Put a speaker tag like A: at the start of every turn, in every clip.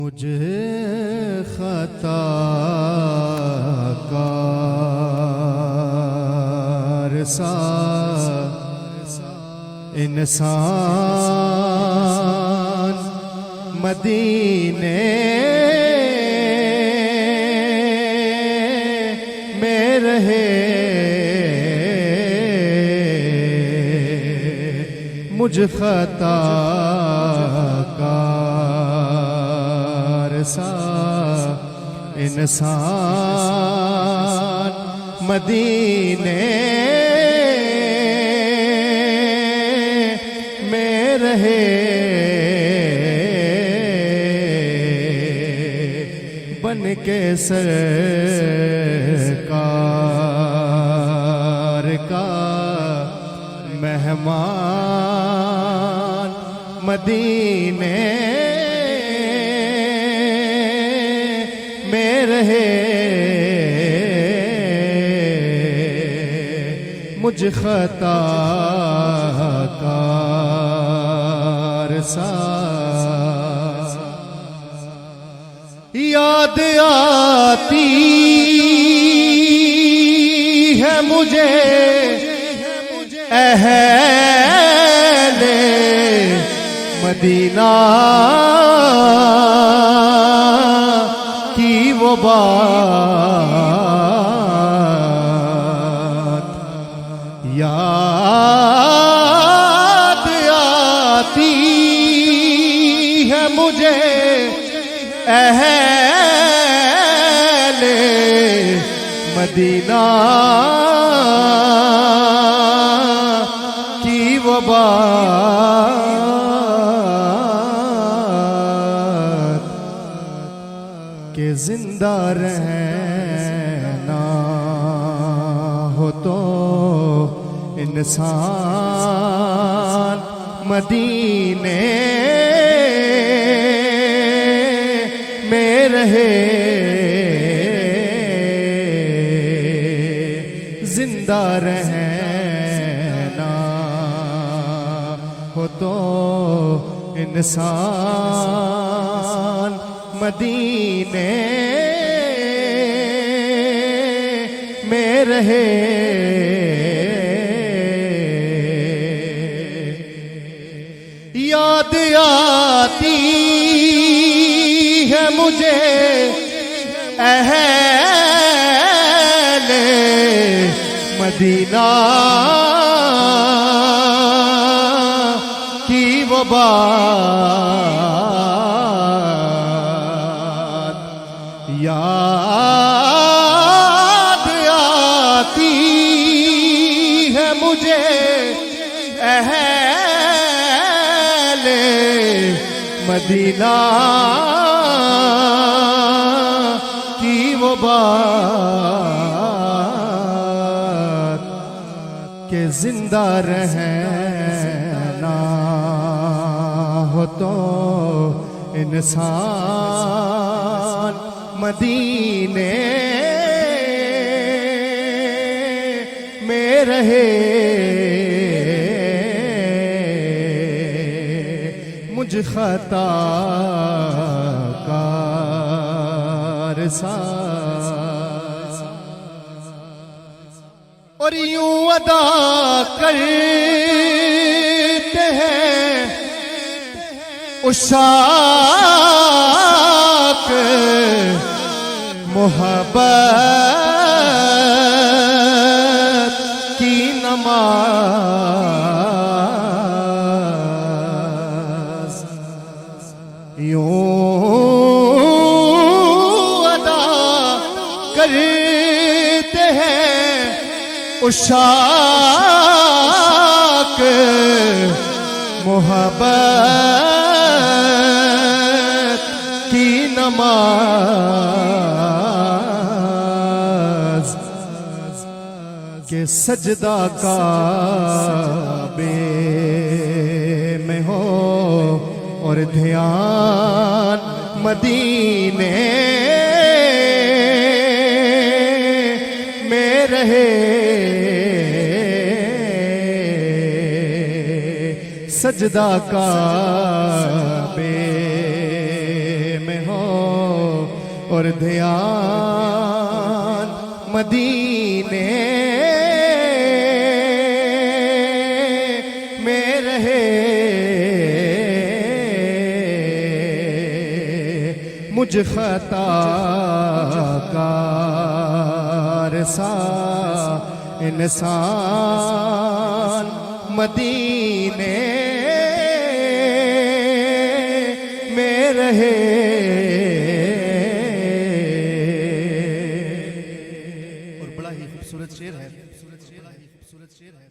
A: मुझे खताकार सा इंसान मदीने में रहे, मुझ खताकार सा इंसान मदीने में रहे, बन के सरकार का मेहमान मदीने में रहे, मुझ खताकार सा याद आती है मुझे अहले मदीना की वो बात, याद आती है मुझे अहले मदीना की वो बात के जिंदा रहना हो तो इंसान मदीने में रहे, जिंदा रहना हो तो इंसान मदीने में रहे, याद आती है मुझे अहले मदीना की वो बात, याद आती है मुझे अहले मदीना की वो बात के जिंदा रहना हो तो इंसान मदीने में रहे, मुझ खताकार सा और यूं अदा करते हैं उशाक मोहब्बत की नमाज, यूं अदा करते हैं उशाक मोहब्बत की नमाज के सजदा काबे में हो और ध्यान मदीने में रहे, सजदा काबे में हो और ध्यान मदीने में रहे। मुझ खताकार सा इंसान मदीने में रहे। और बड़ा ही खूबसूरत शेर है।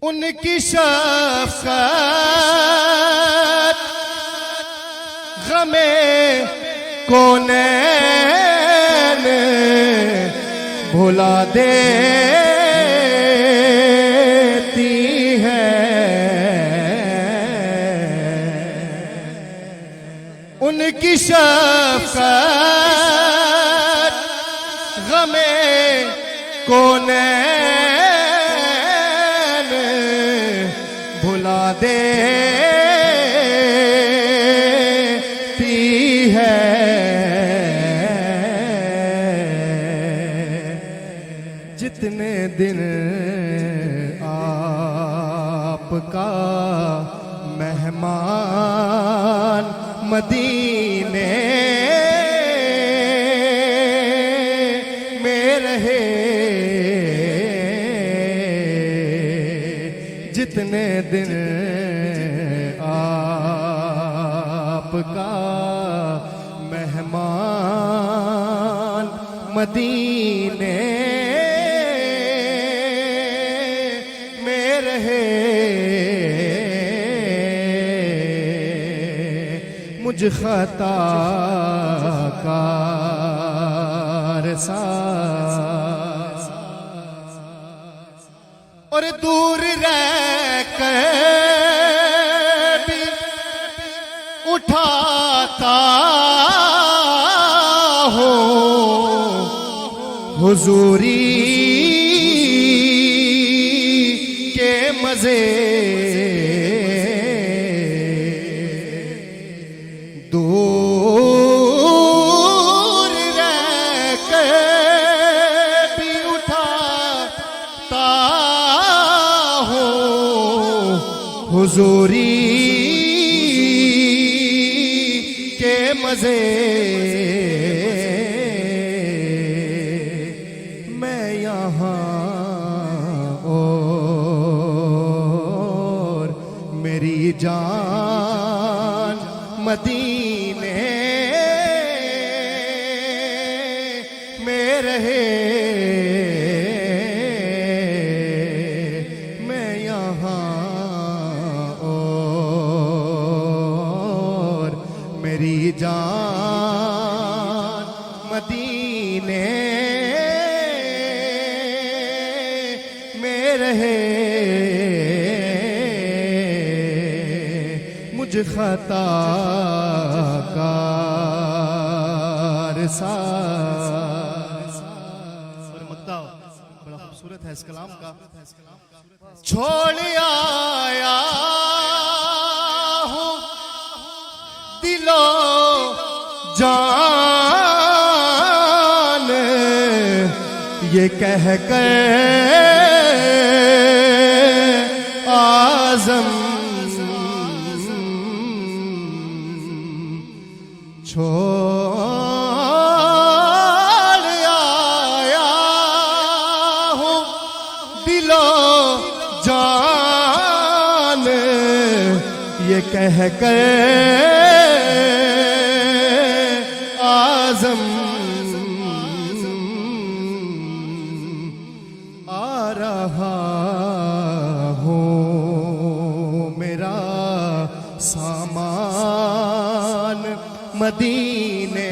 A: उनकी शफ़क़त गमे कौनैन भुला देती है। उनकी शफ़क़त गमे कौनैन भुला देती है। जितने दिन आपका मेहमान मदीने में रहे। जितने दिन आपका मेहमान मदीने में रहे। मुझ खताकार सा और दूर रहकर भी उठाता हो हुजूरी के मजे। दूर रहकर भी उठाता हो हुजूरी के मजे। मैं यहाँ और मेरी जान मदीने में रहे। मैं यहाँ और मेरी जान मदीने में रहे। मुझ खताकार सा बड़ा खूबसूरत है इस कलाम का। छोड़ आया हूँ दिलो जान ये कह कर आज़म छोड़ आया हूँ दिलो जान ये कह कर आज़म आ रहा हूँ मेरा सामान मदीने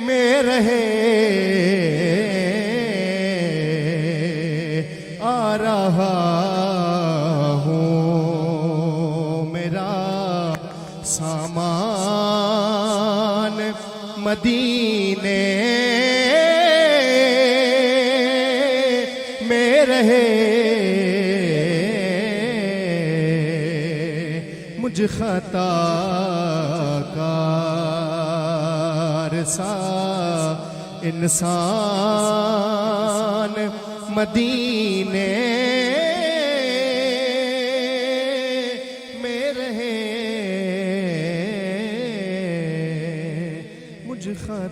A: में रहे। आ रहा हूँ मेरा सामान मदीने में रहे। मुझ खताकार सा इंसान मदीने में रहे मुझ खत